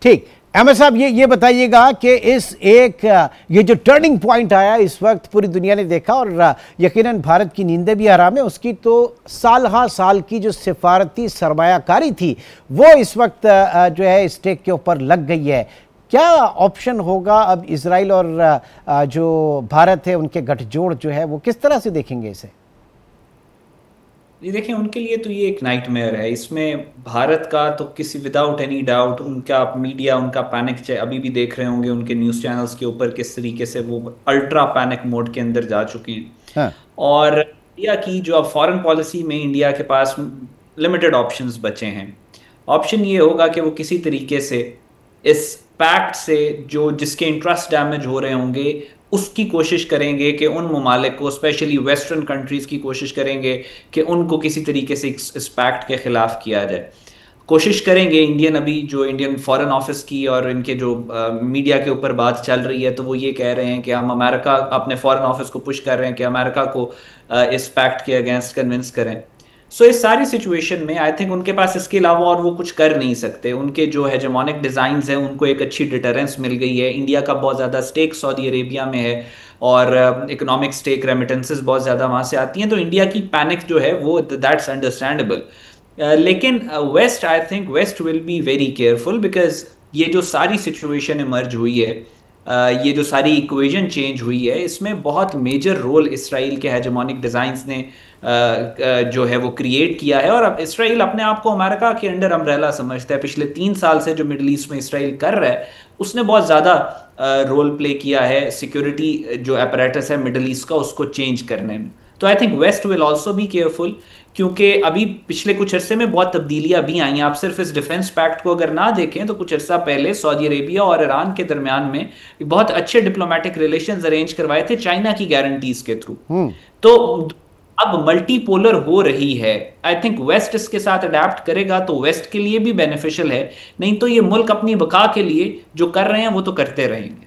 ठीक। अहमद साहब, ये बताइएगा कि ये जो टर्निंग पॉइंट आया इस वक्त पूरी दुनिया ने देखा और यकीनन भारत की नींदें भी हराम है, उसकी तो साल की जो सिफारती सरमायाकारी थी वो इस वक्त जो है स्टेक के ऊपर लग गई है। क्या ऑप्शन होगा अब इजराइल और जो भारत है उनके गठजोड़ जो है वो किस तरह से देखेंगे इसे? ये देखें, उनके लिए तो ये एक नाइटमेयर है। इसमें भारत का तो किसी विदाउट एनी डाउट, उनका मीडिया, उनका पैनिक, चाहे अभी भी देख रहे होंगे उनके न्यूज़ चैनल्स के ऊपर किस तरीके से वो अल्ट्रा पैनिक मोड के अंदर जा चुके हैं। हाँ। और इंडिया की जो अब फॉरेन पॉलिसी में इंडिया के पास लिमिटेड ऑप्शंस बचे हैं। ऑप्शन ये होगा कि वो किसी तरीके से इस पैक्ट से जो जिसके इंटरेस्ट डैमेज हो रहे होंगे उसकी कोशिश करेंगे कि उन ममालिक को, स्पेशली वेस्टर्न कंट्रीज की कोशिश करेंगे कि उनको किसी तरीके से इस पैक्ट के खिलाफ किया जाए। कोशिश करेंगे इंडियन, अभी जो इंडियन फॉरेन ऑफिस की और इनके जो मीडिया के ऊपर बात चल रही है, तो वो ये कह रहे हैं कि हम अमेरिका, अपने फॉरेन ऑफिस को पुश कर रहे हैं कि अमेरिका को इस पैक्ट के अगेंस्ट कन्विंस करें। सो इस सारी सिचुएशन में आई थिंक उनके पास इसके अलावा और वो कुछ कर नहीं सकते। उनके जो हेजेमोनिक डिजाइन्स हैं उनको एक अच्छी डिटरेंस मिल गई है। इंडिया का बहुत ज़्यादा स्टेक सऊदी अरेबिया में है और इकोनॉमिक स्टेक रेमिटेंसेस बहुत ज़्यादा वहाँ से आती हैं, तो इंडिया की पैनिक जो है वो दैट्स अंडरस्टैंडेबल। लेकिन west, I think west will be very careful, because ये जो सारी सिचुएशन इमर्ज हुई है, ये जो सारी इक्वेशन चेंज हुई है, इसमें बहुत मेजर रोल इसराइल के हेजेमोनिक डिज़ाइंस ने जो है वो क्रिएट किया है। और अब इसराइल अपने आप को अमेरिका के अंडर अम्ब्रेला समझता है। पिछले 3 साल से जो मिडल ईस्ट में इसराइल कर रहा है, उसने बहुत ज़्यादा रोल प्ले किया है सिक्योरिटी जो अपैरेटस है मिडल ईस्ट का, उसको चेंज करने में। तो I think west will also be careful, क्योंकि अभी पिछले कुछ अरसे में बहुत तब्दीलियां भी आई हैं। आप सिर्फ इस डिफेंस पैक्ट को अगर ना देखें तो कुछ अर्सा पहले सऊदी अरेबिया और ईरान के दरमियान में बहुत अच्छे डिप्लोमेटिक रिलेशंस अरेंज करवाए थे चाइना की गारंटीज के थ्रू। तो अब मल्टीपोलर हो रही है। आई थिंक वेस्ट इसके साथ अडेप्ट करेगा तो वेस्ट के लिए भी बेनिफिशियल है, नहीं तो ये मुल्क अपनी बका के लिए जो कर रहे हैं वो तो करते रहेंगे।